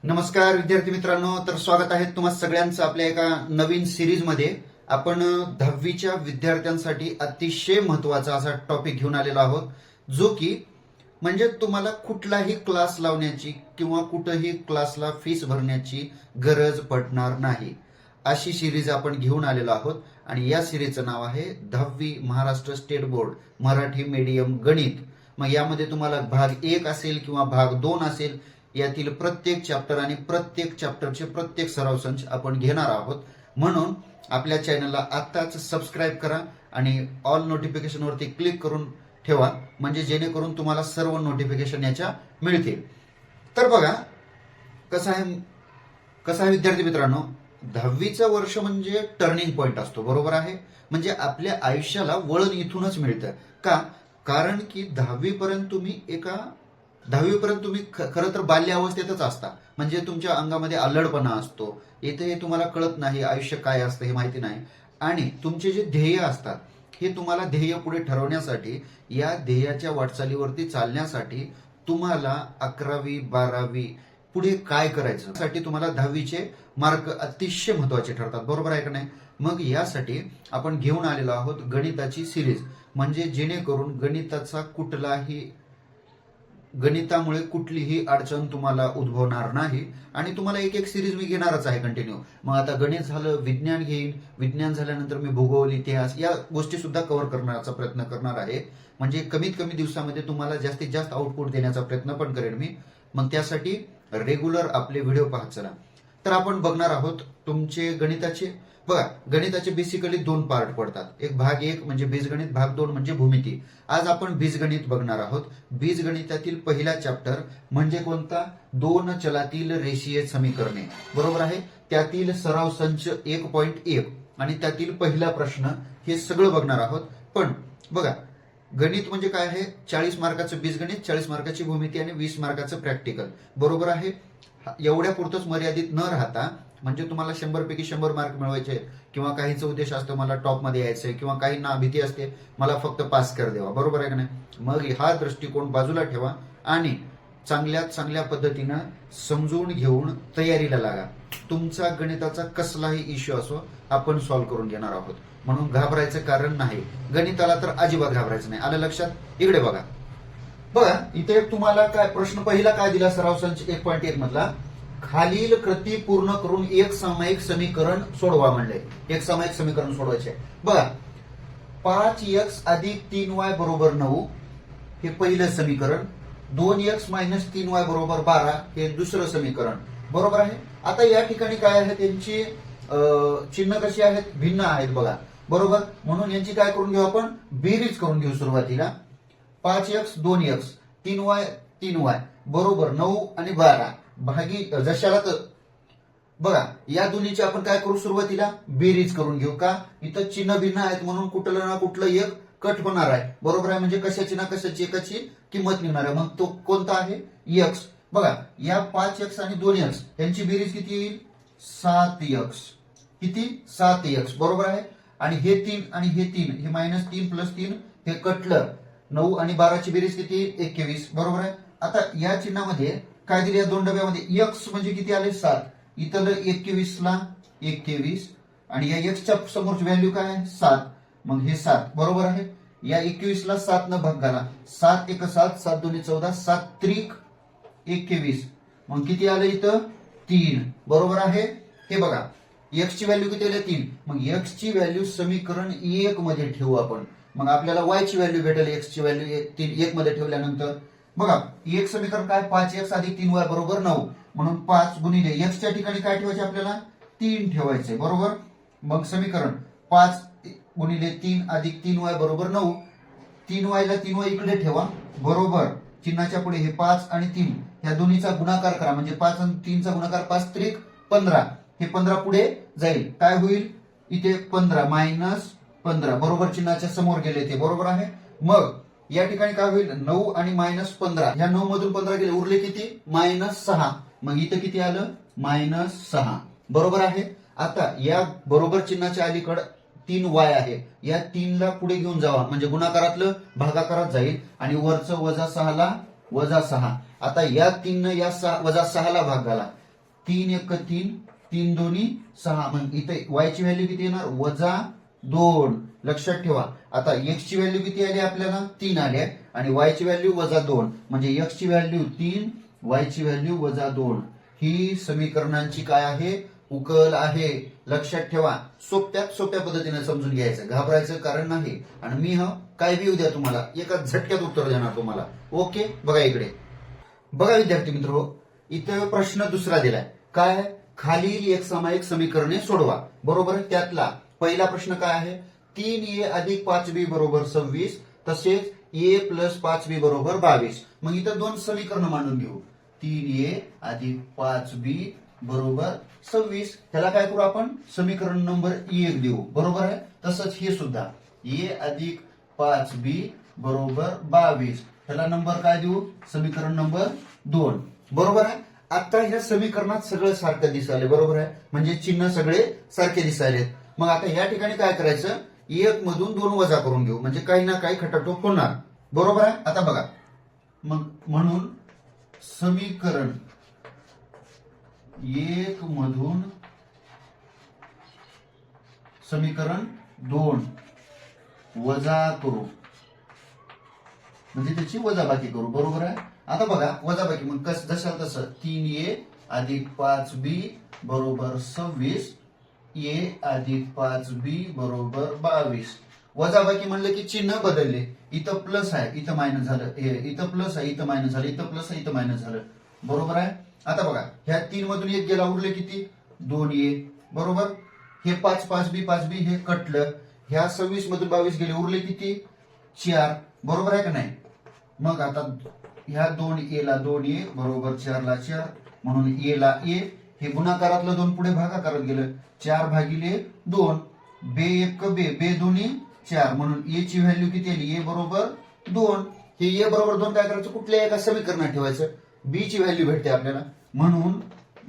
नमस्कार विद्यार्थी मित्रांनो, तर स्वागत आहे तुम्हा सगळ्यांचं आपल्या एका नवीन सिरीज मध्ये. आपण 10वीच्या विद्यार्थ्यांसाठी अतिशय महत्वाचा असा टॉपिक घेऊन आलेलो आहोत, जो की म्हणजे तुम्हाला कुठलाही क्लास लावण्याची किंवा कुठेही क्लासला फीस भरण्याची गरज पडणार नाही, अशी सिरीज आपण घेऊन आलेलो आहोत. आणि या सिरीजचं नाव आहे 10वी Maharashtra state board Marathi medium गणित. मग यामध्ये तुम्हाला भाग 1 असेल किंवा भाग 2 असेल, यातील प्रत्येक चॅप्टर आणि प्रत्येक चॅप्टरचे प्रत्येक सराव संच आपण घेणार आहोत. म्हणून आपल्या चॅनलला आत्ताच सबस्क्राईब करा आणि ऑल नोटिफिकेशन वरती क्लिक करून ठेवा, म्हणजे जेणेकरून तुम्हाला सर्व नोटिफिकेशन याच्या मिळतील. तर बघा कसं आहे विद्यार्थी मित्रांनो, 10वीचं वर्ष म्हणजे टर्निंग पॉइंट असतो, बरोबर आहे. म्हणजे आपल्या आयुष्याला वळण इथूनच मिळतं. का? कारण की 10वी पर्यंत तुम्ही खरं तर बाल्य अवस्थेतच असता. म्हणजे तुमच्या अंगामध्ये अल्लडपणा असतो, इथे तुम्हाला कळत नाही आयुष्य काय असतं, हे माहिती नाही. आणि तुमचे जे ध्येय असतात, हे तुम्हाला ध्येय पुढे ठरवण्यासाठी, या ध्येयाच्या वाटचालीवरती चालण्यासाठी तुम्हाला 11वी 12वी पुढे काय करायचं साठी तुम्हाला 10वीचे मार्क अतिशय महत्वाचे ठरतात, बरोबर आहे का नाही. मग यासाठी आपण घेऊन आलेलो आहोत गणिताची सिरीज, म्हणजे जेणेकरून गणितामुळे कुठलीही अडचण तुम्हाला उद्भवणार नाही. आणि तुम्हाला एक एक सिरीज मी घेणारच आहे कंटिन्यू. मग आता गणित झालं, विज्ञान घेईन, विज्ञान झाल्यानंतर मी भूगोल, इतिहास या गोष्टी सुद्धा कव्हर करण्याचा प्रयत्न करणार आहे. म्हणजे कमीत कमी दिवसामध्ये तुम्हाला जास्तीत जास्त आउटपुट देण्याचा प्रयत्न पण करेन मी. मग त्यासाठी रेग्युलर आपले व्हिडिओ पाहत चला. तर आपण बघणार आहोत तुमचे गणिताचे. बघा, गणिताचे बेसिकली 2 पार्ट पडतात. एक भाग 1 म्हणजे बीजगणित, भाग 2 म्हणजे भूमिती. आज आपण बीजगणित बघणार आहोत. बीजगणितातील पहिला चॅप्टर म्हणजे कोणता? 2 चलातील रेषीय समीकरणे, बरोबर आहे. त्यातील सराव संच 1.1 आणि त्यातील पहिला प्रश्न, हे सगळं बघणार आहोत. पण बघा, गणित म्हणजे काय आहे? 40 मार्काचं बीजगणित, 40 मार्काची भूमिती आणि 20 मार्काचं प्रॅक्टिकल, बरोबर आहे. एवढ्या पुरतच मर्यादित न राहता, म्हणजे तुम्हाला 100 पैकी 100 मार्क मिळवायचे, किंवा काहींचा उद्देश असतो मला टॉप मध्ये यायचंय, किंवा काहींना भीती असते मला फक्त पास कर देवा, बरोबर आहे का नाही. मग हा दृष्टिकोन बाजूला ठेवा आणि चांगल्यात चांगल्या पद्धतीनं समजून घेऊन तयारीला लागा. तुमचा गणिताचा कसलाही इश्यू असो, आपण सॉल्व्ह करून घेणार आहोत. म्हणून घाबरायचं कारण नाही. गणिताला तर अजिबात घाबरायचं नाही. आलं लक्षात? इकडे बघा. इथे तुम्हाला काय प्रश्न पहिला काय दिला? सराव संच 1.1 मधला, खालील कृती पूर्ण करून एक सामायिक समीकरण सोडवा म्हणले. एक सामायिक समीकरण सोडवायचे. बघा, 5x अधिक 3y बरोबर 9 हे पहिलं समीकरण, 2x मायनस 3y बरोबर 12 हे दुसरं समीकरण, बरोबर आहे. आता या ठिकाणी काय आहे, त्यांची चिन्ह कशी आहेत? भिन्न आहेत बघा, बरोबर. म्हणून यांची काय करून घेऊ आपण? बेरीज करून घेऊ सुरुवातीला. 5x 2x 3y बरोबर 9 आणि 12 भागी जशाला तर. बघा, या दोन्हीची आपण काय करू? सुरुवातीला बेरीज करून घेऊ. का? इथं चिन्ह भिन्न आहेत म्हणून कुठलं ना कुठलं एक कट होणार आहे, बरोबर आहे. म्हणजे कशाची ना कशाची एकाची किंमत निघणार आहे. मग तो कोणता आहे? x. बघा, या 5x आणि 2x यांची बेरीज किती येईल? 7x. किती? 7x, बरोबर आहे. आणि हे 3 आणि हे 3, हे -3 + 3 हे कटलं. 9 आणि 12ची बेरीज किती? 21, बरोबर आहे. आता या चिन्हामध्ये काय दिले? या 2 डब्यामध्ये x म्हणजे किती आले? 7. इथं 21 ला 21 आणि या x च्या समोरची व्हॅल्यू काय आहे? 7. मग हे 7, बरोबर आहे. या 21 ला 7 न भाग घाला. 7 1 7, 7 2 14, 7 त्रिक 21. मग किती आलं इथं? 3, बरोबर आहे. हे बघा, x ची व्हॅल्यू किती आली? 3. मग x ची व्हॅल्यू समीकरण 1 मध्ये ठेवू आपण. मग आपल्याला y ची व्हॅल्यू भेटेल. x ची व्हॅल्यू 1 मध्ये ठेवल्यानंतर बघा, एक समीकरण काय? 5x अधिक 3y बरोबर 9. म्हणून 5 गुणिले x च्या ठिकाणी काय ठेवायचे आपल्याला? 3 ठेवायचे, बरोबर. मग समीकरण 5 गुणिले 3 अधिक 3y बरोबर 9. 3y ला 3y इकडे ठेवा, बरोबर. चिन्हाच्या पुढे हे 5 आणि 3 ह्या दोन्हीचा गुणाकार करा. म्हणजे 5 आणि 3 चा गुणाकार 5 त्रिक 15. हे 15 पुढे जाईल. काय होईल? इथे 15 मायनस 15, बरोबर. चिन्हाच्या समोर गेले ते, बरोबर आहे. मग या ठिकाणी काय होईल? 9 आणि -15. ह्या 9 मधून 15 गेले, उरले किती? -6. मग इथं किती आलं? -6, बरोबर आहे. आता या बरोबर चिन्हाच्या अलीकडे 3y आहे, या 3 ला पुढे घेऊन जावा म्हणजे गुणाकारातलं भागाकारात जाईल आणि वरचं -6 ला -6. आता या 3 न या -6 ला भाग घाला. 3 1 3, 3 2 6. मग इथे y ची व्हॅल्यू किती येणार? -2. लक्षात ठेवा. आता x ची व्हॅल्यू किती आली आपल्याला? 3 आली आणि y ची व्हॅल्यू -2. म्हणजे x ची व्हॅल्यू 3, y ची व्हॅल्यू -2. ही समीकरणांची काय आहे? उकल आहे. लक्षात ठेवा. सोप्या पद्धतीने समजून घ्यायचं, घाबरायचं कारण नाही. आणि मी काय बी उद्या तुम्हाला एका झटक्यात उत्तर देणार तुम्हाला. ओके, बघा इकडे. बघा विद्यार्थी मित्र, इथं प्रश्न दुसरा दिलाय. काय? खालील एक सामायिक समीकरणे सोडवा. बरोबर. त्यातला पहिला प्रश्न काय आहे? 3a अधिक 5b बरोबर 26, तसेच a प्लस 5b बरोबर 22. मग इथं दोन समीकरण मांडून घेऊ. 3a अधिक 5b बरोबर 26. त्याला काय करू आपण? समीकरण नंबर 1 देऊ. बरोबर आहे. तसंच हे सुद्धा a अधिक 5b बरोबर 22. त्याला नंबर काय देऊ? समीकरण नंबर 2. बरोबर आहे. आता ह्या समीकरणात सगळं सारखं दिसायले. बरोबर आहे. म्हणजे चिन्ह सगळे सारखे दिसायलेत. मग आता या ठिकाणी काय करायचं? 1 मधून 2 वजा करून घेऊ, म्हणजे काही ना काही खटाटोप होणार. बरोबर आहे. आता बघा, मग म्हणून समीकरण 1 मधून समीकरण 2 वजा करू, म्हणजे त्याची वजाबाकी करू. बरोबर आहे. आता बघा वजाबाकी मग जशाल तसं. 3a अधिक 5b बरोबर 26, a अधिक 5b बरोबर 22. वजाबाकी म्हणलं की चिन्ह बदलले. इथं प्लस आहे, इथं मायनस झालं. इथं प्लस आहे, इथं मायनस झालं. इथं प्लस आहे, इथं मायनस झालं. बरोबर आहे. आता बघा, ह्या 3 मधून 1 गेला, उरले किती? 2a. बरोबर. हे 5b हे कटलं. ह्या 26 मधून 22 गेले, उरले किती? 4. बरोबर आहे का नाही? मग आता ह्या 2a ला 2a बरोबर 4 ला 4, म्हणून a ला a. हे गुणाकारातलं 2 पुढे भागाकारात गेलं. 4 भागिले 2. बे 1 बे, बे 2 4, म्हणून a ची व्हॅल्यू किती आली? a बरोबर 2. हे a बरोबर 2 काय करायचं? कुठल्या एका समीकरणात ठेवायचं. b ची व्हॅल्यू भेटते आपल्याला, म्हणून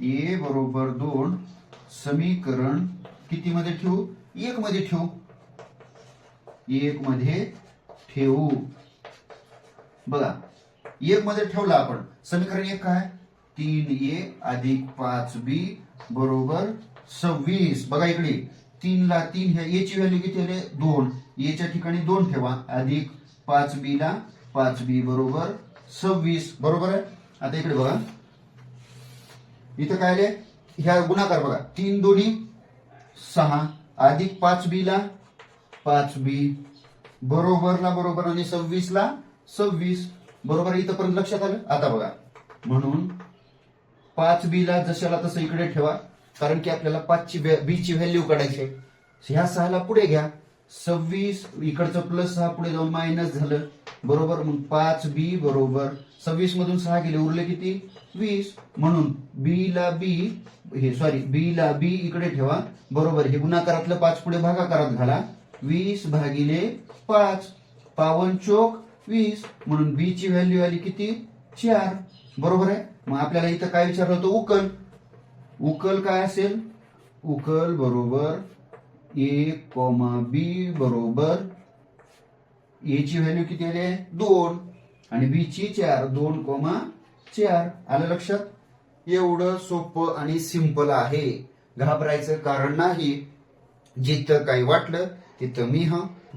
a बरोबर 2 समीकरण किती मध्ये ठेवू? 1 मध्ये ठेवू. 1 मध्ये ठेवू. बघा, 1 मध्ये ठेवला आपण. समीकरण 1 काय? 3a अधिक 5b बरोबर 26. बघा इकडे 3 ला 3, ह्या a ची व्हॅल्यू किती आली? 2. a च्या ठिकाणी 2 ठेवा. अधिक 5b ला 5b बरोबर 26. बरोबर आहे. आता इकडे बघा, इथं काय आले? ह्या गुणाकार बघा. 3 2 6 अधिक 5b ला 5b बरोबर ला बरोबर आणि 26 ला 26. बरोबर. इथंपर्यंत लक्षात आलं. आता बघा, म्हणून 5b ला जशाला तसं इकडे ठेवा, कारण की आपल्याला 5 ची b ची व्हॅल्यू काढायची. ह्या 6 ला पुढे घ्या. 26 इकडचं प्लस 6 पुढे जाऊन मायनस झालं. बरोबर. मग 5b बरोबर 26 मधून 6 गेले, उरले किती? 20. म्हणून b ला b इकडे ठेवा. बरोबर. हे गुणाकारातलं 5 पुढे भागाकारात घाला. 20 भागिले 5, 5 चोक 20, म्हणून b ची व्हॅल्यू आली किती? 4. बरोबर आहे. मग आपल्याला इथं काय विचारलं होतं? उकल. उकल काय असेल? उकल बरोबर a, b बरोबर a ची व्हॅल्यू किती आली आहे? 2 आणि b ची 4. 2, 4. आलं लक्षात? एवढं सोपं आणि सिंपल आहे. घाबरायचं कारण नाही. जिथं काही वाटलं तिथं मी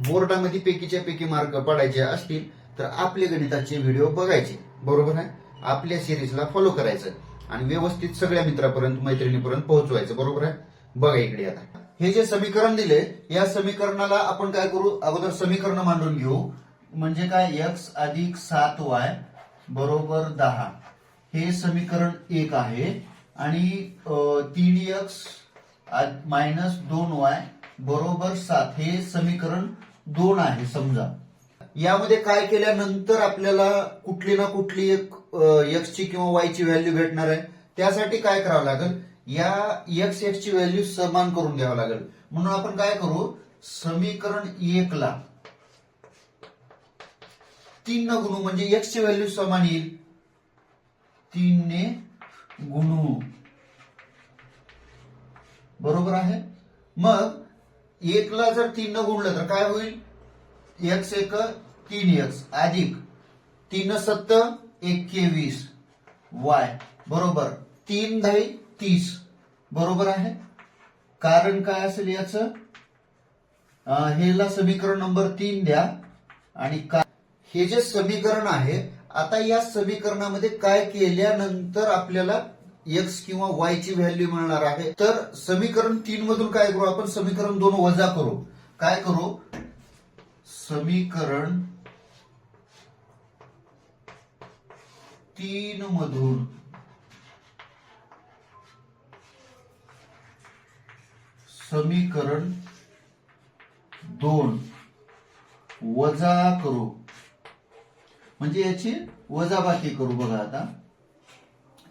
बोर्डामध्ये पैकीच्या पैकी मार्क पडायचे असतील तर आपले गणिताचे व्हिडिओ बघायचे. बरोबर आहे. आपल्या सिरीजला फॉलो करायचं आणि व्यवस्थित सगळ्या मित्रापर्यंत मैत्रिणीपर्यंत पोहोचवायचं. बरोबर आहे. बघा इकडे आता हे जे समीकरण दिले, या समीकरणाला आपण काय करू? अगोदर समीकरण मांडून घेऊ. म्हणजे काय? x अधिक 7y बरोबर 10. हे समीकरण 1 आहे. आणि 3x मायनस 2y बरोबर 7 हे समीकरण 2 आहे समजा. यामध्ये काय केल्यानंतर आपल्याला कुठली ना कुठली एक x ची किंवा y ची व्हॅल्यू भेटणार आहे. त्यासाठी काय करावं लागेल? या x ची व्हॅल्यू समान करून घ्यावं लागेल. म्हणून आपण काय करू? समीकरण 1 ला 3 न गुणू, म्हणजे x ची व्हॅल्यू समान येईल. 3 ने गुणू. बरोबर आहे. मग 1 ला जर 3 न गुणलं तर काय होईल? x 1 3x अधिक 3 7 21 y बरोबर 3 10 30 बरोबर आहे. कारण काय असेल याचं, हेला समीकरण नंबर 3 द्या आणि हे जे समीकरण आहे, आता या समीकरणामध्ये काय केल्यानंतर आपल्याला एक्स किंवा वाय ची व्हॅल्यू मिळणार आहे. तर समीकरण 3 मधून काय करू आपण, समीकरण 2 वजा करू. काय करू, समीकरण 3 मधून समीकरण 2 वजा करू, म्हणजे याची वजाबाकी करू. बघा आता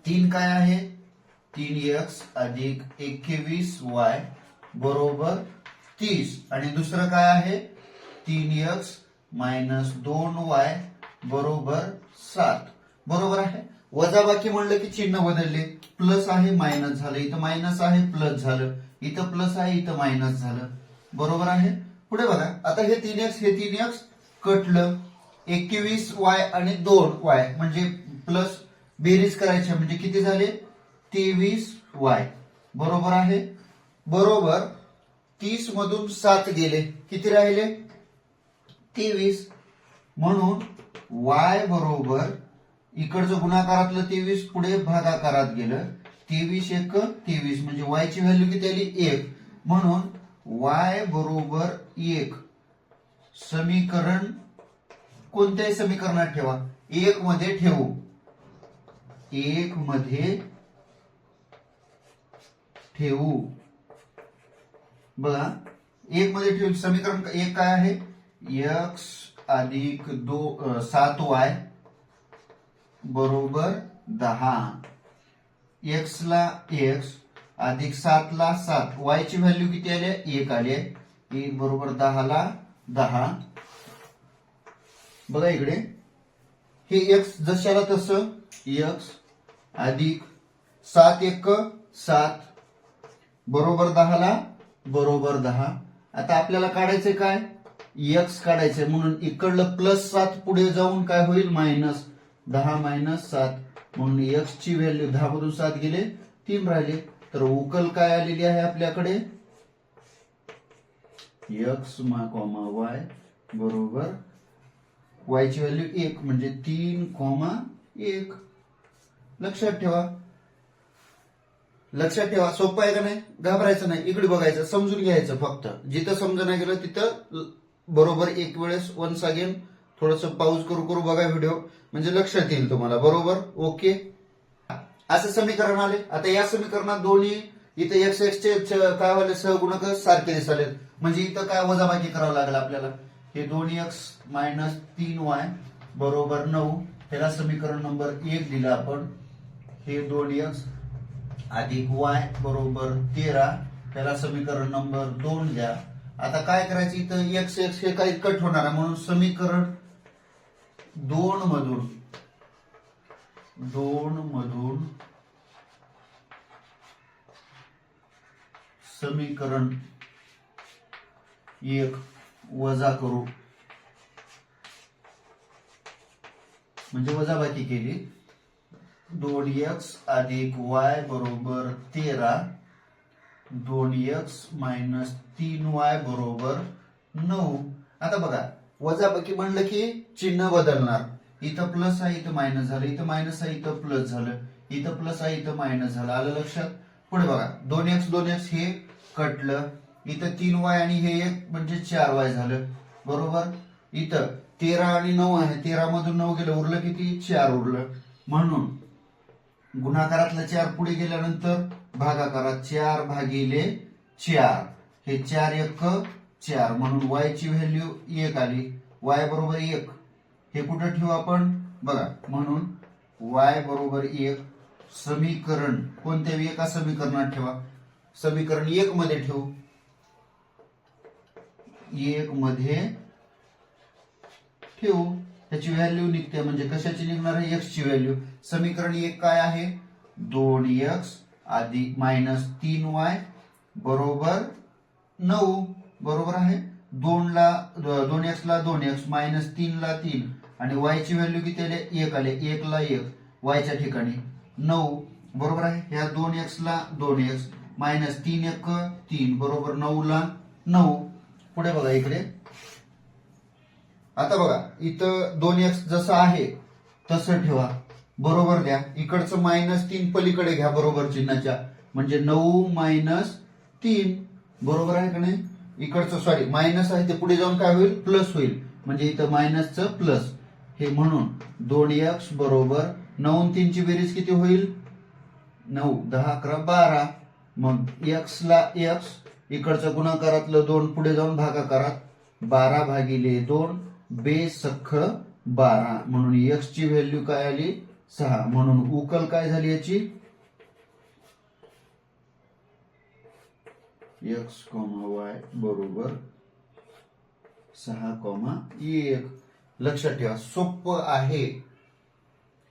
3 काय आहे, 3x अधिक 21y बरोबर 30 आणि दुसरं काय आहे 3x मायनस 2y बरोबर 7 बरोबर आहे. वजाबाकी म्हणलं की चिन्ह बदलले, प्लस आहे मायनस झालं, इथं मायनस आहे प्लस झालं, इथं प्लस आहे इथं मायनस झालं बरोबर आहे. पुढे बघा आता हे 3x कटलं, 21y आणि 2y म्हणजे प्लस बेरीज करायची म्हणजे किती झाले 23y बरोबर आहे. बरोबर 30 मधून 7 गेले, किती राहिले 23, म्हणून y बरोबर इकडचं गुणाकारातलं 23 पुढे भागाकारात गेलं, 23 एक 23 म्हणजे y ची व्हॅल्यू किती आली 1, म्हणून y बरोबर 1. समीकरण कोणत्याही समीकरणात ठेवा, 1 मध्ये ठेवू, 1 मध्ये ठेवू. बघा 1 मध्ये ठेवू, समीकरण 1 काय आहे, x अधिक 7y बरोबर 10, x ला x अधिक 7 ला 7, y ची व्हॅल्यू किती आली 1 आली, 1 बरोबर 10 ला 10. बघा इकडे हे x जशाला तसं, x अधिक 7 1 7 बरोबर 10 ला बरोबर 10. आता आपल्याला काढायचे काय, x काढायचे, म्हणून इकडलं प्लस 7 पुढे जाऊन काय होईल मायनस 10 मायनस 7, म्हणून x ची व्हॅल्यू 10 मधून 7 गेले 3 राहिले. तर उकल काय आलेली आहे आपल्याकडे, x y बरोबर y ची व्हॅल्यू 1 म्हणजे 3,1. लक्षात ठेवा, लक्षात ठेवा, सोपं आहे का नाही, घाबरायचं नाही, इकडे बघायचं, समजून घ्यायचं. फक्त जिथं समजून नाही गेलं तिथं बरोबर एक वेळेस वन्स अगेन थोडस पाऊज करू करू बघा व्हिडिओ, म्हणजे लक्षात येईल तुम्हाला. बरोबर ओके, असं समीकरण आले. आता या समीकरणात दोन्ही इथे एक्स चे काय व्हायला सहगुणक सारखे दिसाले, म्हणजे इथं काय वजाबाकी करावं लागेल आपल्याला. हे 2x मायनस 3y बरोबर 9, त्याला समीकरण नंबर 1 दिलं आपण. हे 2x अधिक y बरोबर 13, त्याला समीकरण नंबर 2 द्या. आता काय करायचं, इथं x हे काही कट होणार आहे, म्हणून समीकरण 2 मधून समीकरण 1 वजा करू, म्हणजे वजाबाकी केली. 2x अधिक y बरोबर 13, 2x मायनस 3y बरोबर 9. आता बघा वजाबाकी म्हणलं की चिन्ह बदलणार, इथं प्लस आहे इथं मायनस झालं, इथं मायनस आहे इथं प्लस झालं, इथं प्लस आहे इथं मायनस झालं. आलं लक्षात. पुढे बघा 2x हे कटलं, इथं 3y आणि हे 1 म्हणजे 4y झालं बरोबर. इथं 13 आणि 9 आहे, 13 मधून 9 गेलं, उरलं किती 4 उरलं, म्हणून गुणाकारातलं 4 पुढे गेल्यानंतर भागाकारात 4 भागिले 4, हे 4 1 4, म्हणून y ची व्हॅल्यू 1 आली, y बरोबर 1. हे कुठं ठेवू आपण बघा, म्हणून y बरोबर 1. समीकरण कोणत्याही एका समीकरणात ठेवा, समीकरण 1 मध्ये ठेवू, 1 मध्ये ठेवू, त्याची व्हॅल्यू निघते, म्हणजे कशाची निघणार आहे x ची व्हॅल्यू. समीकरण 1 काय आहे, 2x अधिक मायनस 3y बरोबर 9 बरोबर आहे. 2x ला 2x मायनस 3 ला 3 आणि y ची व्हॅल्यू किती आली 1 आले, 1 ला 1 y च्या ठिकाणी 9 बरोबर आहे. ह्या 2x ला 2x मायनस 3 1 3 बरोबर 9 ला 9. पुढे बघा इकडे. आता बघा इथं 2x जसं आहे तसं ठेवा, बरोबर द्या. इकडचं -3 पलीकडे घ्या बरोबर चिन्हाच्या, म्हणजे 9 मायनस 3 बरोबर आहे का नाही. इकडचं सॉरी मायनस आहे ते पुढे जाऊन काय होईल, प्लस होईल, म्हणजे इथं मायनसचं प्लस हे. म्हणून 2x बरोबर 9 आणि 3 ची बेरीज किती होईल, 9 10 11 12. मग x ला x, इकडचं गुणाकारातलं 2 पुढे जाऊन भागाकारात, 12 भागिले 2 बेसख 12. म्हणून x ची व्हॅल्यू काय आली, 6. म्हणून उकल काय झाली याची, x, y बरोबर 6,1. लक्षात ठेवा, सोपं आहे.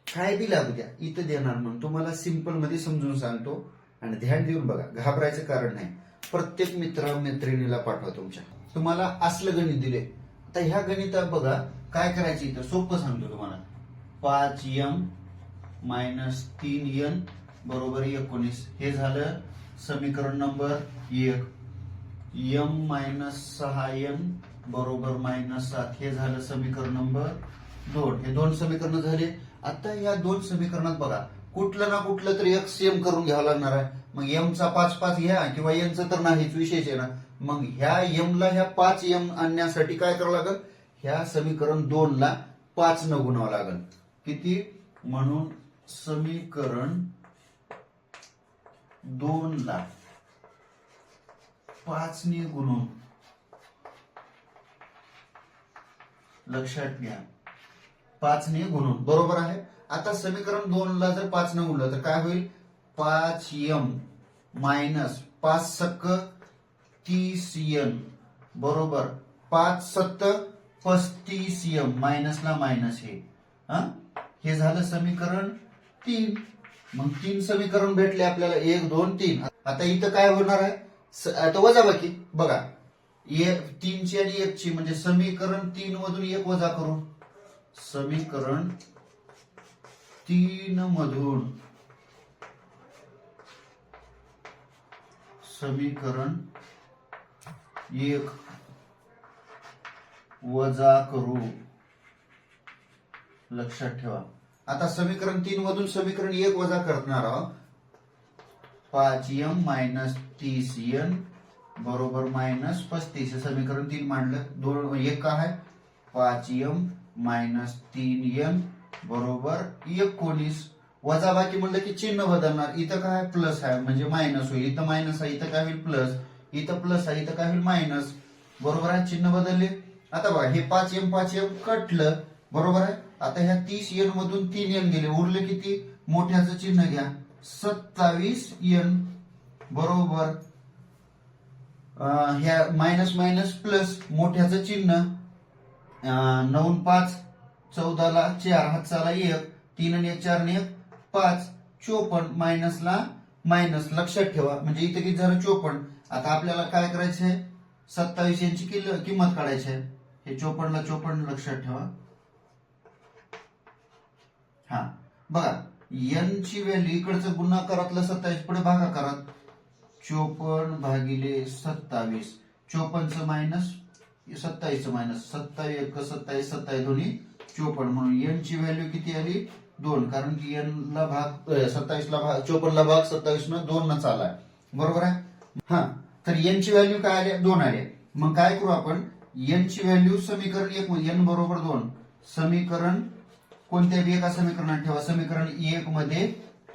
काय बी लागू द्या, इथं देणार म्हणून तुम्हाला सिंपल मध्ये समजून सांगतो, आणि ध्यान देऊन बघा, घाबरायचं कारण नाही. प्रत्येक मित्र मैत्रिणीला पाठवा तुमच्या. तुम्हाला असलं गणित दिले, आता ह्या गणितात बघा काय करायचं. इथं सोपं सांगतो तुम्हाला. 5m मायनस 3n बरोबर 19. हे झालं समीकरण नंबर 1. m मायनस 6n बरोबर -7. हे झालं समीकरण नंबर 2. हे 2 समीकरण झाले. आता या 2 समीकरणात बघा कुठलं ना कुठलं तरी एक सेम करून घ्यावं लागणार आहे. मग m चा 5 घ्या, किंवा n चा तर नाहीच, विशेष आहे ना. मग ह्या m ला ह्या 5m आणण्यासाठी काय करावं लागेल, ह्या समीकरण 2 ला 5 न गुणावं लागेल. किती, म्हणून समीकरण 2 ला 5 ने गुणून, लक्षात घ्या 5 ने गुणून, बरोबर आहे. आता समीकरण 2 ला जर 5 न गुणलं तर काय होईल, 5m मायनस 5 सक 30n बरोबर 5 7 35m, मायनसला मायनस हे झालं समीकरण 3. मग 3 समीकरण भेटले आपल्याला, 1 2 3. आता इथं काय होणार आहे, आता वजाबाकी बघा, 3 ची आणि 1 ची, म्हणजे समीकरण 3 मधून 1 वजा करू, समीकरण 3 मधून समीकरण 1 वजा करू, लक्षात ठेवा. आता समीकरण 3 मधून समीकरण 1 वजा करणार आहोत. 5m मायनस 30n बरोबर -35. समीकरण 3 मांडलं, 2 1 काय आहे, 5m मायनस 3n बरोबर 19. वजाबाकी म्हणलं की चिन्ह बदलणार. इथं काय प्लस आहे म्हणजे मायनस होईल, इथं मायनस आहे इथं काय होईल प्लस, इथं प्लस आहे इथं काय होईल मायनस, बरोबर आहे. चिन्ह बदलले. आता बघा हे 5m कटलं, बरोबर आहे. आता ह्या 30n मधून 3n गेले, उरले किती, मोठ्याचं चिन्ह घ्या, 27n बरोबर ह्या मायनस मायनस प्लस, मोठ्याचं चिन्ह, 9 5 14 ला 4, हातचाला 1, 3 आणि 1 4 आणि 1 5, 54 मायनसला मायनस, लक्षात ठेवा. म्हणजे इथे किती झालं 54. आता आपल्याला काय करायचं आहे, 27 यांची किंमत काढायची आहे. हे 54 ला 54 लक्षात ठेवा. हा बघा, n ची व्हॅल्यू इकडचं गुणाकारातलं 27 पुढे भागाकारात, 54 भागिले 27. 54 चं मायनस 27 चं मायनस, 27 1 27 27 दोन्ही 54. म्हणून n ची व्हॅल्यू किती आली, 2. कारण की n ला भाग 27 ला भाग 54 ला भाग 27 न 2 न चालाय, बरोबर आहे. हा, तर n ची व्हॅल्यू काय आली, 2 आली. मग काय करू आपण, n ची व्हॅल्यू समीकरण 1 मध्ये n बरोबर 2, समीकरण कोणत्याही एका समीकरणात ठेवा, समीकरण 1 मध्ये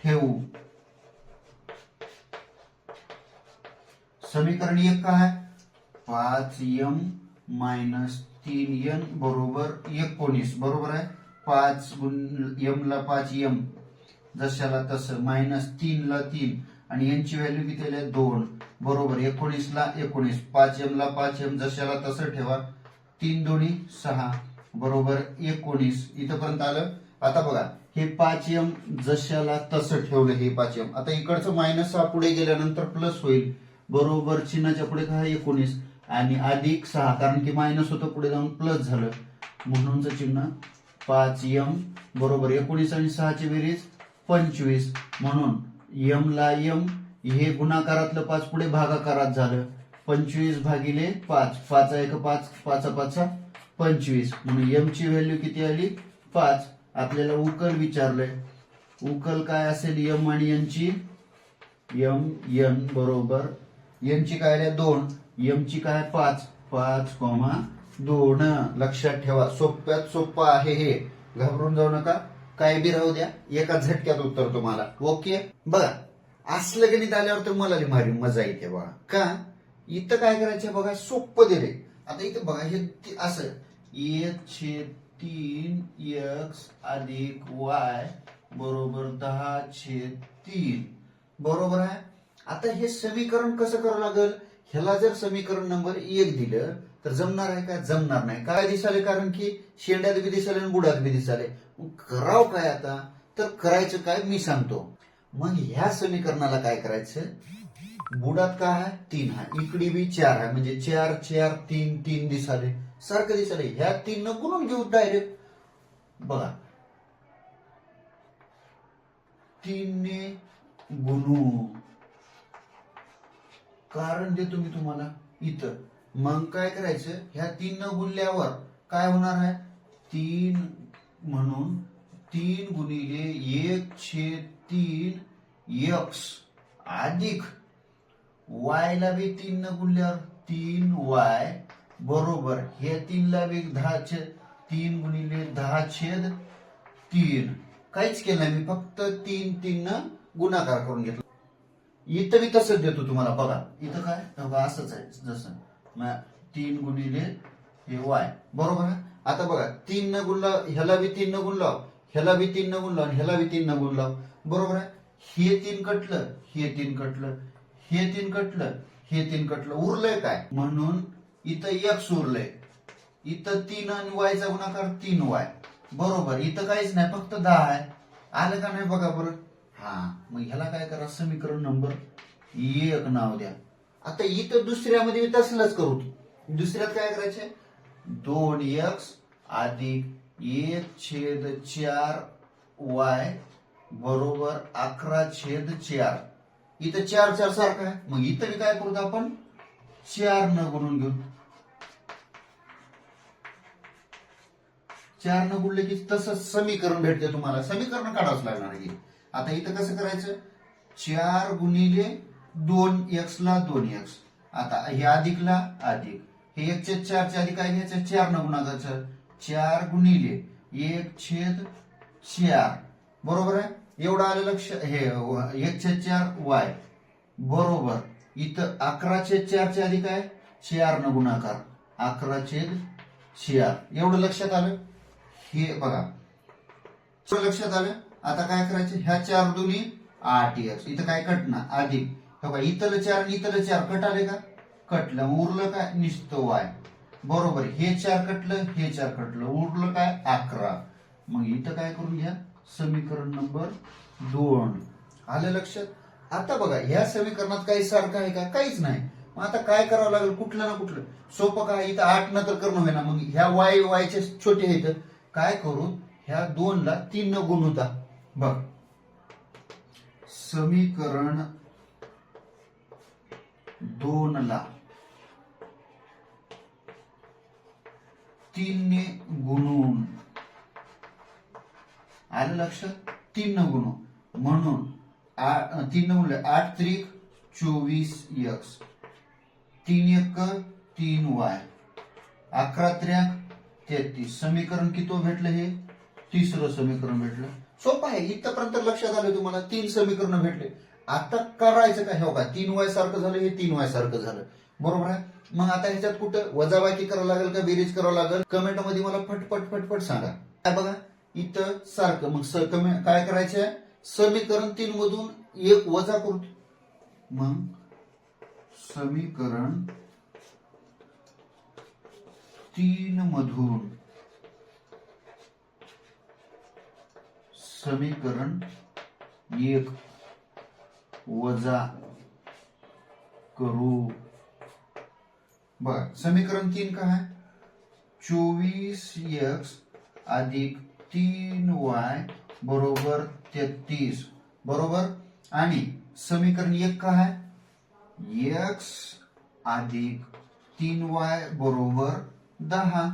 ठेवू. समीकरण 1 काय आहे, 5m मायनस 3n बरोबर 19, बरोबर आहे. 5 m ला 5m जशाला तसं, मायनस 3 ला 3, आणि n ची व्हॅल्यू किती आली, 2 बरोबर 19 ला 19. 5m ला 5m जशाला तसं ठेवा, 3 दोन्ही 6 बरोबर 19. इथपर्यंत आलं. आता बघा हे 5m जशाला तसं ठेवलं, हे 5m. आता इकडचं मायनस 6 पुढे गेल्यानंतर प्लस होईल, बरोबर चिन्हाच्या पुढे काय 19 आणि अधिक 6, कारण की मायनस होतं पुढे जाऊन प्लस झालं, म्हणूनच चिन्ह 5m बरोबर 19 आणि 6 ची बेरीज 25. म्हणून यम ला यम, हे गुणाकारातलं 5 पुढे भागाकारात झालं. 25 भागिले 5, 5 एक 5, 5 5 25, म्हणून यम ची व्हॅल्यू किती आली 5. आपल्याला उकल विचारलंय, उकल काय असेल यम आणि एन ची, यम एन बरोबर एन ची काय आल्या 2, यम ची काय 5, 5,2. लक्षात ठेवा, सोप्यात सोपं आहे हे, घाबरून जाऊ नका, काय बी राहू द्या, एका झटक्यात उत्तर तुम्हाला. ओके, बघा असलं गणित आल्यावर तर मला भारी मजा येते बघा. का इथं काय करायचं बघा, सोपं दिले. आता इथं बघा हे असं 1/3x अधिक y बरोबर 10/3 बरोबर आहे. आता हे समीकरण कसं करावं लागेल, ह्याला जर समीकरण नंबर 1 दिलं तर जमणार आहे का, जमणार नाही. काय दिसाले, कारण की शेंड्यात बी दिसाले आणि बुडात बी दिसाले. कराव काय आता, तर करायचं काय मी सांगतो. मग ह्या समीकरणाला काय करायचं, बुडात काय आहे 3 आहे, इकडे बी 4 आहे, म्हणजे 4 4 3 3 दिसाले, सारखं दिसाले. ह्या 3 न गुणून घेऊ डायरेक्ट. बघा 3 ने गुणू, कारण देतो मी तुम्हाला इथं. मग काय करायचं, ह्या 3 न गुणल्यावर काय होणार आहे 3, म्हणून 3 गुणिले 1/3 x अधिक y ला बी 3 न गुणल्यावर 3y बरोबर हे 3 ला बी 3 गुणिले 10/3. काहीच केलं नाही मी, फक्त 3 3 न गुणाकार करून घेतला. इथं मी तसंच देतो तुम्हाला. बघा इथं काय असंच आहे, जसं 3 गुणिले हे y बरोबर आहे. आता बघा 3 न गुणला, ह्याला बी 3 न गुणलाव, ह्याला बी 3 न गुणलाव, ह्याला बी 3 न गुणलाव बरोबर आहे. हे 3 कटलं, हे 3 कटलं, हे 3 कटलं, हे 3 कटलं, उरलंय काय, म्हणून इथं x उरलंय. इथं 3 आणि y चा गुणाकार 3y बरोबर. इथं काहीच नाही, फक्त 10 आहे. आलं का नाही बघा बरं. हा, मग ह्याला काय करा, समीकरण नंबर 1 नाव द्या. आता इथं दुसऱ्यामध्ये मी तसलंच करू. दुसऱ्यात काय करायचंय, 2x अधिक 1/4y बरोबर 11/4. इथं 4 4 सारखं आहे, मग इथं मी काय करू, आपण 4 न गुणून घेऊ. 4 न गुणले की तसंच समीकरण भेटते तुम्हाला, समीकरण काढावंच लागणार आहे. आता इथं कसं करायचं, 4 गुणिले 2x ला 2x, आता हे अधिकला अधिक, हे 1/4 च्या आधी काय घ्यायचं, 4 न गुणाकाराचं, 4 गुणिले 1/4 बरोबर आहे. एवढं आलं लक्ष, हे 1/4y बरोबर. इथं 11/4 च्या आधी काय 4 न गुणाकार, 11/4. एवढं लक्षात आलं. हे बघा लक्षात आलं. आता काय करायचं, ह्या 4 दुनी 8x, इथं काय कटणार अधिक, बघा इथलं 4 आणि इथलं 4 कटाले का, कटलं, उरलं काय नुसतं y बरोबर. हे 4 कटलं, हे 4 कटलं, उरलं काय 11. मग इथं काय करून घ्या, समीकरण नंबर 2. आलं लक्षात. आता बघा ह्या समीकरणात काही सारखं आहे का, काहीच नाही. मग आता काय करावं लागेल, कुठलं ना कुठलं सोपं. काय इथं 8 न तर करणं होईना, मग ह्या y चे छोटे आहेत, काय करू, ह्या 2 ला 3 न गुणूता. बघ समीकरण 2 ला 3 ने गुणून, आलं लक्षात, 3 न गुणू, म्हणून 3 न गुणले 8 त्रिक 24x, 3 1 3y, 11 त्र्याक 33. समीकरण किती भेटलं, हे तिसरं समीकरण भेटलं. सोपं आहे, इथपर्यंत लक्षात आलं तुम्हाला. 3 समीकरण भेटले. आता करायचं काय, हो का 3y सारखं झालं, हे 3y सारखं झालं बरोबर आहे. मग आता ह्याच्यात कुठं वजाबाकी करावं लागेल का बेरीज करावं लागेल, कमेंट मध्ये मला फटफट फटफट सांगा. काय बघा इथं सारखं, मग काय करायचंय, समीकरण 3 मधून 1 वजा करू. मग समीकरण 3 मधून समीकरण 1 वजा करू. बघा समीकरण 3 काय आहे, 24x अधिक 3y बरोबर 33 बरोबर. आणि समीकरण 1 काय आहे? x अधिक 3y बरोबर 10.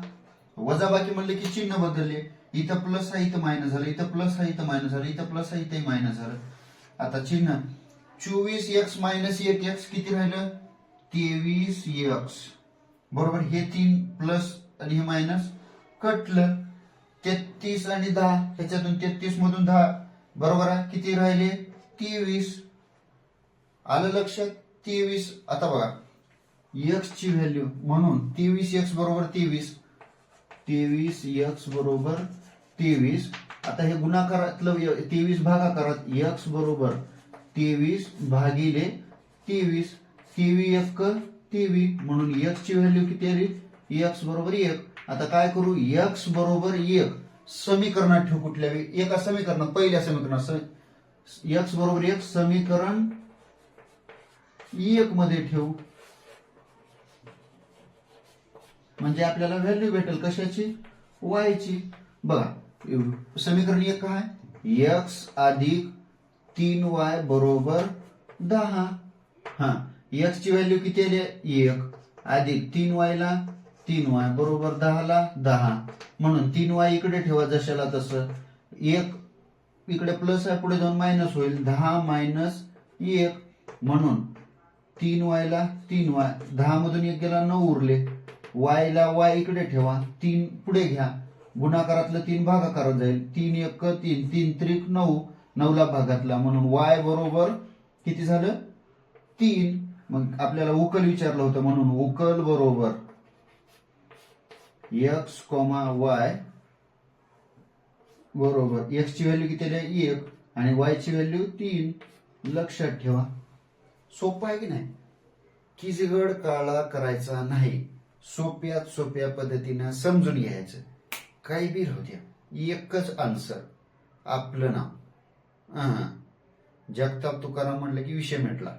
वजाबाकी म्हणले की चिन्ह बदलले. इथं प्लस आहे इथं मायनस झालं, इथं प्लस आहे इथं मायनस झालं, इथं प्लस आहे इथं मायनस झालं. आता चिन्ह 24x मायनस 1x किती राहिलं? 23x बरोबर. हे 3 प्लस आणि हे मायनस कटलं. 33 आणि 10 ह्याच्यातून 33 मधून 10 बरोबर आहे. किती राहिले? 23. आलं लक्षात? 23. आता बघा x ची व्हॅल्यू म्हणून 23x बरोबर 23. 23x बरोबर 23. आता हे गुणाकारातलं 23 भागाकारात x बरोबर 23 भागिले 23. 23 23 म्हणून x ची व्हॅल्यू किती आली? x बरोबर 1. आता काय करू? x बरोबर 1 समीकरणात ठेवू. कुठल्या एका समीकरणात, पहिल्या समीकरणात x बरोबर 1 समीकरण 1 मध्ये ठेवू. म्हणजे आपल्याला व्हॅल्यू भेटेल कशाची? y ची. बघा समीकरण 1 काय? x अधिक 3y बरोबर 10. x ची व्हॅल्यू किती आली? 1 अधिक 3y ला 3y बरोबर 10 ला 10. म्हणून 3y इकडे ठेवा जशाला तसं. 1 इकडे प्लस आहे, पुढे जाऊन मायनस होईल. 10 मायनस 1 म्हणून 3y ला 3y, 10 मधून 1 गेला 9 उरले. y ला y इकडे ठेवा, 3 पुढे घ्या. गुणाकारातलं 3 भागाकारात जाईल. 3 1 3, 3 त्रिक 9, 9 ला भागातला म्हणून y बरोबर किती झालं? 3. मग आपल्याला उकल विचारलं होतं म्हणून उकल बरोबर x, y बरोबर x ची व्हॅल्यू किती आहे? 1 आणि y ची व्हॅल्यू 3. लक्षात ठेवा. सोपं आहे की नाही? किजगड काळा करायचा नाही. सोप्यात सोप्या पद्धतीनं समजून घ्यायचं. काही बी राहू द्या, एकच आन्सर, आपलं नाव. जगताप तुकाराम म्हणलं की विषय मिटला.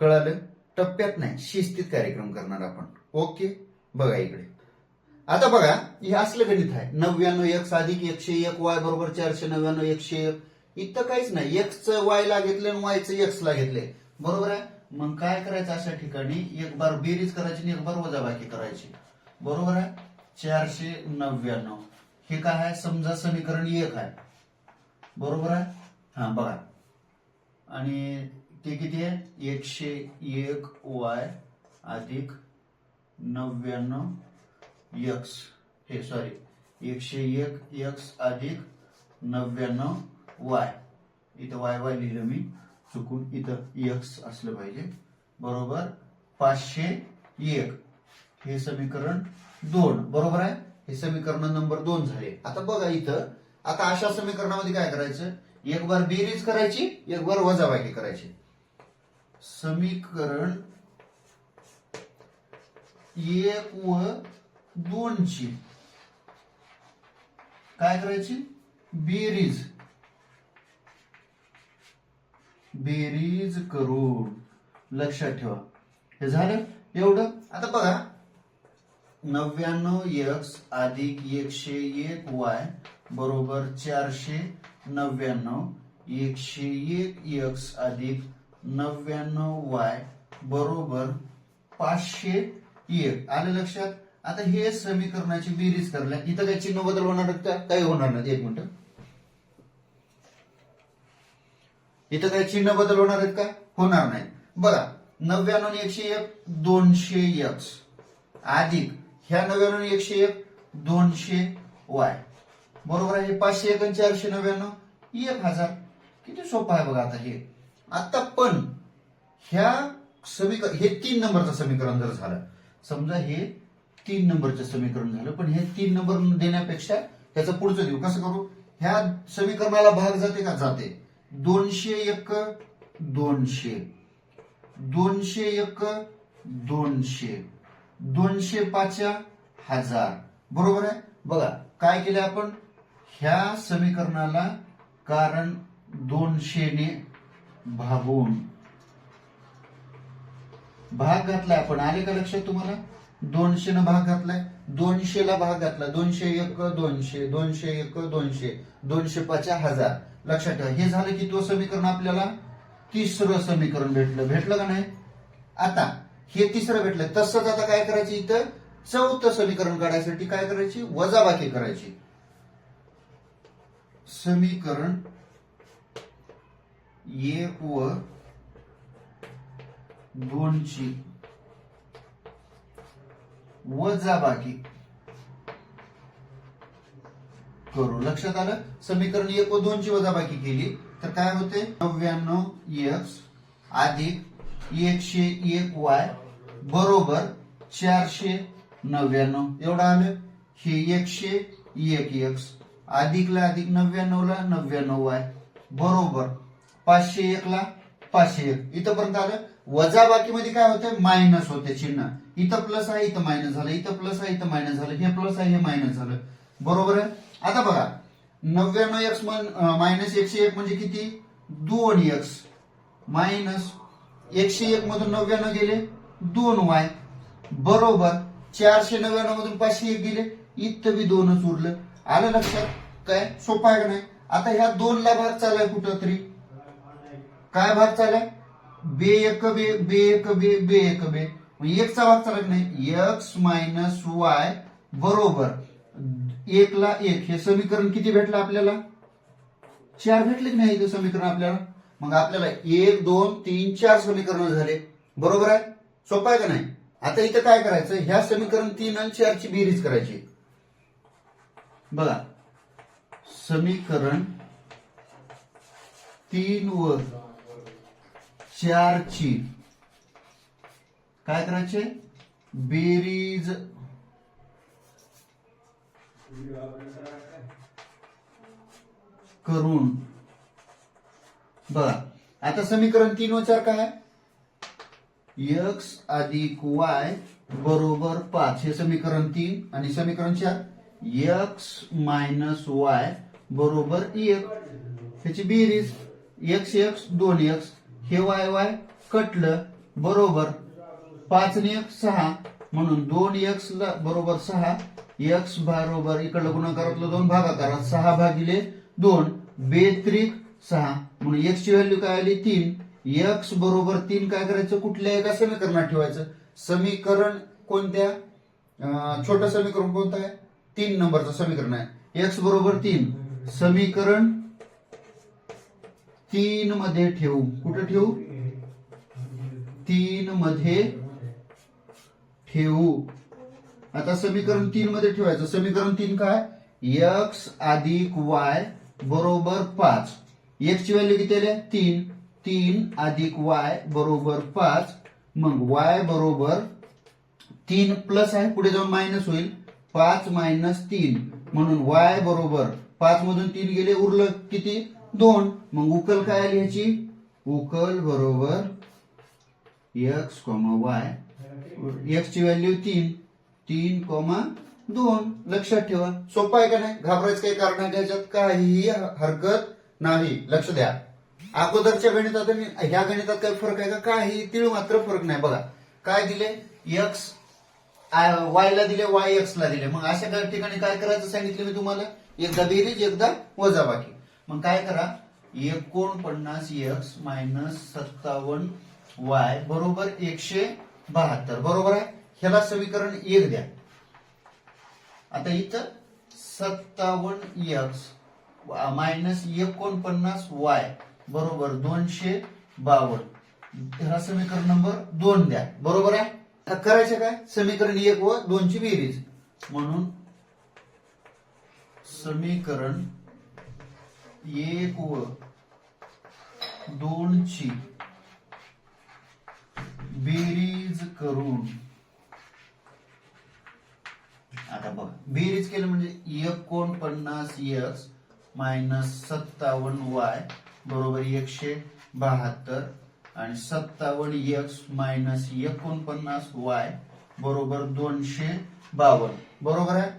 कळालं? टप्प्यात नाही, शिस्तीत कार्यक्रम करणार आपण. ओके. बघा इकडे आता बघा हे असलं गणित आहे. 99x अधिक 101 y बरोबर 499 101. इथं काहीच नाही. x चं y ला घेतले आणि y चं x ला घेतले. बरोबर आहे. मग काय करायचं अशा ठिकाणी? एक बार बेरीज करायची आणि एक बार वजाबाकी करायची. बरोबर आहे. 499 हे काय आहे? समजा समीकरण 1 आहे. बरोबर आहे. बघा आणि ते किती आहे? 101 y अधिक 99 x, हे सॉरी 101 x अधिक 99 y. इथं y लिहिलं मी चुकून, इथं x असलं पाहिजे. बरोबर 501 हे समीकरण 2. बरोबर आहे. हे समीकरण नंबर 2 झाले. आता बघा इथं, आता अशा समीकरणामध्ये काय करायचं? एक बार बेरीज करायची, एक बार वजाबाकी करायची. समीकरण 1 व 2 ची काय करायची? बेरीज करून. लक्षात ठेवा. हे झालं एवढं. आता बघा 99x अधिक 101 y बरोबर 499. 101x अधिक 99 y बरोबर 501. आलं लक्षात? आता हे समीकरणाची बेरीज करल्या. इथं काही चिन्ह बदल होणार आहेत का? काही होणार नाही. एक मिनिट. इथं काही चिन्ह बदल होणार आहेत का? होणार नाही. बघा 99 आणि 101 200x अधिक ह्या 99 आणि 101 200y बरोबर आहे. 501 आणि 499 1000. किती सोपं आहे बघा. आता हे आता पण ह्या समीकरण, हे 3 नंबरचं समीकरण जर झालं, समजा हे 3 नंबरचं समीकरण झालं, पण हे 3 नंबर देण्यापेक्षा ह्याचं पुढचं देऊ. कसं करू? ह्या समीकरणाला भाग जाते का? जाते. 201 200, 201 200, 205 1000. बरोबर आहे. बघा काय केलं आपण? ह्या समीकरणाला कारण 200 ने भागून भाग घातलाय आपण. आले का लक्षात तुम्हाला? 200 ने भाग घातलाय, 200 ला भाग घातला. 201 200, 201 200, 205 1000. लक्षात ठेवा. हे झालं की तो समीकरण आपल्याला तिसरं समीकरण भेटलं का नाही? आता हे तिसरं भेटलं, तसंच आता काय करायचं, इथं चौथं समीकरण काढायसाठी काय करायची, वजाबाकी करायची. समीकरण 1 व 2 ची वजाबाकी करू. लक्षात आलं? समीकरण 1 व 2 ची वजाबाकी केली तर काय होते, 99x अधिक 101y बरोबर 499. एवढं आलं. हे 101x अधिकला अधिक 99 ला 99y बरोबर 501 ला 501. इथपर्यंत आलं. वजाबाकी मध्ये काय होते, मायनस होते चिन्ह. इथं प्लस आहे, इथं मायनस झालं, इथं प्लस आहे, इथं मायनस झालं, हे प्लस आहे, हे मायनस झालं. बरोबर आहे. आता बघा 99x मायनस 101 म्हणजे किती, 2x मायनस 101 मधून 99 गेले 2y बरोबर 499 मधून 501 गेले, इथं बी 2च उरलं. आलं लक्षात? काय सोपं आहे का नाही? आता ह्या 2 ला भाग चाललाय कुठं तरी, काय भाग चाललाय, बे एक बे बे एक बे बे एक बे, एक चा भाग चालत नाही, x मायनस वाय बरोबर 1 ला 1. हे समीकरण किती भेटलं आपल्याला, 4 भेटले की नाही इथं समीकरण आपल्याला. मग आपल्याला 1 2 3 4 समीकरण झाले. बरोबर आहे? सोपं आहे का नाही? आता इथं काय करायचं, ह्या समीकरण 3 आणि 4 ची बेरीज करायची. बघा समीकरण 3 व 4 ची काय करायचे, बेरीज करून. बघा आता समीकरण 3 व 4 काय, x अधिक y बरोबर 5. हे समीकरण 3 आणि समीकरण 4 x मायनस y बरोबर 1. ह्याची बेरीज x x 2x, हे y y कटलं बरोबर 5 ने 1 6 म्हणून 2x ला बरोबर 6, x बरोबर इकडलं गुणाकारातलं 2 भागाकारात 6 भागिले 2 बेत्रिक 6 म्हणून x ची व्हॅल्यू काय आली 3. x बरोबर 3 काय करायचं, कुठल्या एका समीकरणात ठेवायचं. समीकरण कोणत्या, छोटं समीकरण कोणतं आहे, 3 नंबरचं समीकरण आहे. x बरोबर 3 समीकरण 3 मध्ये ठेवू. कुठं ठेवू, 3 मध्ये ठेवू. आता समीकरण 3 मध्ये ठेवायचं. समीकरण 3 काय, x अधिक y बरोबर 5. x ची व्हॅल्यू किती आली, 3. 3 अधिक y बरोबर 5. मग y बरोबर 3 प्लस आहे, पुढे जाऊन मायनस होईल, 5 मायनस 3 म्हणून y बरोबर 5 मधून 3 गेले, उरलं किती 2. मग उकल काय आली ह्याची, उकल बरोबर x, y. x ची व्हॅल्यू 3 3,2. लक्षात ठेवा. सोपं आहे का नाही? घाबरायचं काही कारण आहे त्याच्यात, काहीही हरकत नाही. लक्ष द्या. अगोदरच्या गणितात आणि ह्या गणितात काही फरक आहे का, काही तीळ मात्र फरक नाही. बघा काय दिले, x y ला दिले, y x ला दिले. मग अशा काही ठिकाणी काय करायचं सांगितलं मी तुम्हाला, एकदा बेरीज एकदा वजाबाकी. मग काय करा, 49x मायनस 57y बरोबर 172. बरोबर आहे. ह्याला समीकरण 1 द्या. आता इथं 57x मायनस 49y बरोबर 252. ह्याला समीकरण नंबर 2 द्या. बरोबर आहे. आता करायचं काय, समीकरण 1 व 2 ची बेरीज. म्हणून समीकरण 1 व 2 ची बेरीज करून. आता बघा बेरीज केलं म्हणजे 49x मायनस 57y बरोबर 172 आणि 57x मायनस 49y बरोबर 252. बरोबर आहे.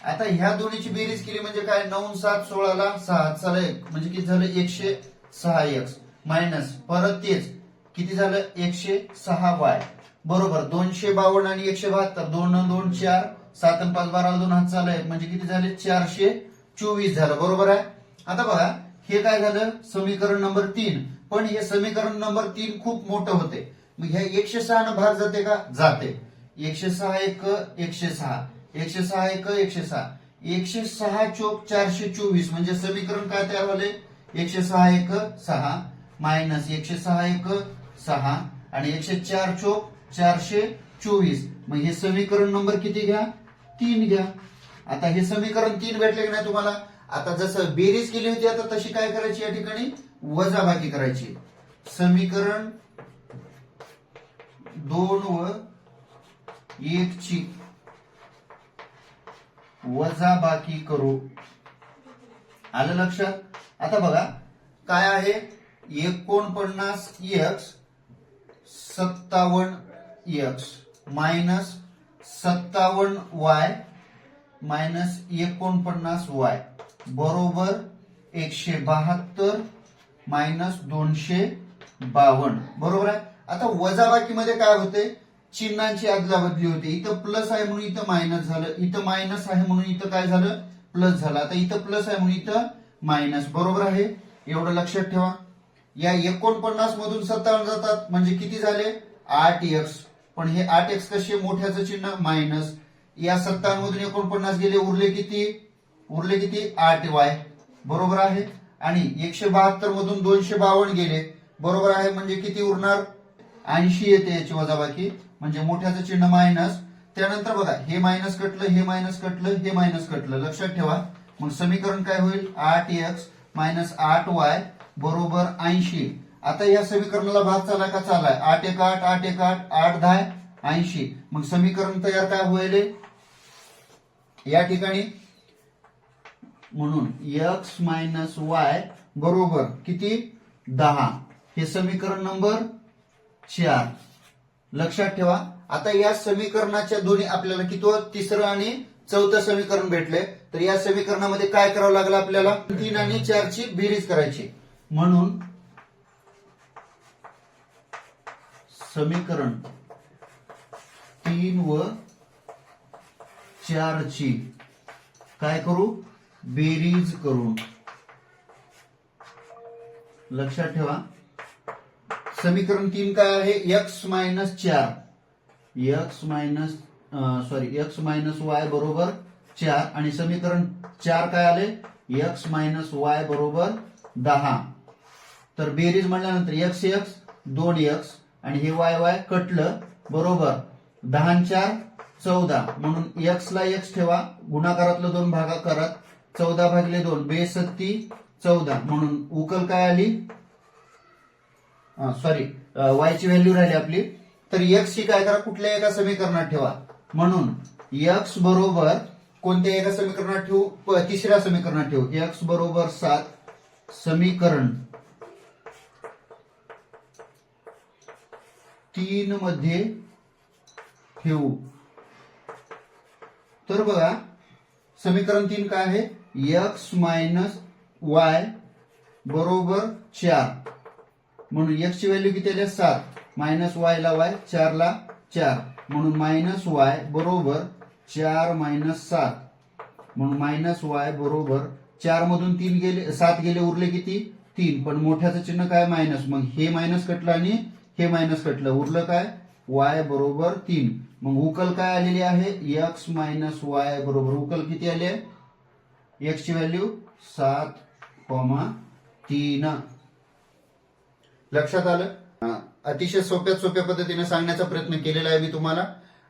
आता ह्या दोन्हीची बेरीज केली म्हणजे काय, 9 7 16 ला 6 चला 1 म्हणजे किती झालं, 106x मायनस परत तेच किती झालं, 106y बरोबर 252 आणि 172. 2 2 4 7 आणि 5 12 2 हात चालू आहे म्हणजे किती झाले, 424 झालं. बरोबर आहे. आता बघा हे काय झालं, समीकरण नंबर 3. पण हे समीकरण नंबर 3 खूप मोठं होते. मग ह्या 106 न भाग जाते का? जाते. 106 एक 106, 106 एक 106, 106 चोक 424 म्हणजे समीकरण काय तयार झाले? 106 एक 6 मायनस 106 एक 6 आणि 104 चोक 424. मग हे समीकरण नंबर किती घ्या? 3 घ्या. आता हे समीकरण 3 भेटले की नाही तुम्हाला? आता जसं बेरीज केली होती आता तशी काय करायची या ठिकाणी? वजाबाकी करायची. समीकरण 2 व 1 ची वजाबाकी करू. आलं लक्षात? आता बघा काय आहे? 49x 57x minus 57y minus 49y बरोबर 172 मायनस 252 बरोबर आहे. आता वजाबाकीमध्ये काय होते? चिन्हांची अदलाबदली होते. इथं प्लस आहे म्हणून इथं मायनस झालं, इथं मायनस आहे म्हणून इथं काय झालं? प्लस झालं. आता इथं प्लस आहे म्हणून इथं मायनस. बरोबर आहे, एवढं लक्षात ठेवा. या 49 मधून 57 जातात म्हणजे किती झाले? 8x. पण हे 8x कसे? मोठ्याचं चिन्ह मायनस. या 57 मधून 49 गेले, उरले किती? उरले किती? 8y. बरोबर आहे. आणि 172 मधून 252 गेले, बरोबर आहे, म्हणजे किती उरणार? 80 येते याची वजाबाकी, म्हणजे मोठ्याचं चिन्ह मायनस. त्यानंतर बघा हे मायनस कटलं, हे मायनस कटलं, हे मायनस कटलं. लक्षात ठेवा. मग समीकरण काय होईल? 8x मायनस 8y बरोबर 80. आता या समीकरणाला भाग चाला का? चालाय. 8 एक 8, 8 एक 8, 8 10 80. मग समीकरण तयार काय होईल या ठिकाणी? म्हणून x मायनस y बरोबर किती? 10. हे समीकरण नंबर 4. लक्षात ठेवा. आता या समीकरणाच्या दोन्ही आपल्याला किती? तिसरं आणि चौथं समीकरण भेटले. तर या समीकरणामध्ये काय करावं लागलं आपल्याला? 3 आणि 4 ची बेरीज करायची. म्हणून समीकरण 3 व 4 ची काय करू? बेरीज करू. लक्षात ठेवा. समीकरण 3 काय आहे? x minus 4, x minus y बरोबर 4 आणि समीकरण 4 काय आले? x मायनस y बरोबर 10. तर बेरीज म्हणल्यानंतर x 2x आणि हे y कटलं, बरोबर. 10 आणि 4 14 म्हणून x ला x ठेवा, गुणाकारातलं 2 भागाकारात, 14 भागिले 2 62 14 म्हणून उकल काय आली? y ची व्हॅल्यू राहिली आपली. तर x ची काय करा? कुठल्या एका समीकरणात ठेवा. म्हणून x बरोबर कोणत्या एका समीकरणात ठेवू? तिसऱ्या समीकरणात ठेवू. x बरोबर 7 समीकरण 3 मध्ये ठेवू. तर बघा समीकरण 3 काय आहे? x मायनस y बरोबर 4 म्हणून x ची व्हॅल्यू किती आली? 7 मायनस y ला y, 4 ला 4 म्हणून मायनस y बरोबर 4 मायनस 7 म्हणून मायनस y बरोबर 4 मधून 3 गेले, 7 गेले, उरले किती? 3. पण मोठ्याचं चिन्ह काय? मायनस. मग हे मायनस कटलं आणि हे मायनस कटलं, उरलं काय? y बरोबर 3. मग उकल काय आलेली आहे? x मायनस y बरोबर उकल किती आली आहे? x ची व्हॅल्यू 7,3. लक्षात आलं? अतिशय सोप्या पद्धतीने सांगण्याचा प्रयत्न केलेला आहे मी तुम्हाला.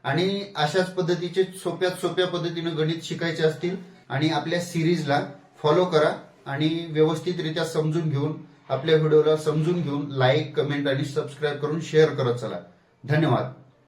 आणि अशाच पद्धतीचे सोप्या पद्धतीने गणित शिकायचे असतील आणि आपल्या सिरीजला फॉलो करा आणि व्यवस्थितरित्या समजून घेऊन, आपल्या व्हिडिओला समजून घेऊन लाईक, कमेंट आणि सबस्क्राईब करून शेअर करत चला. धन्यवाद.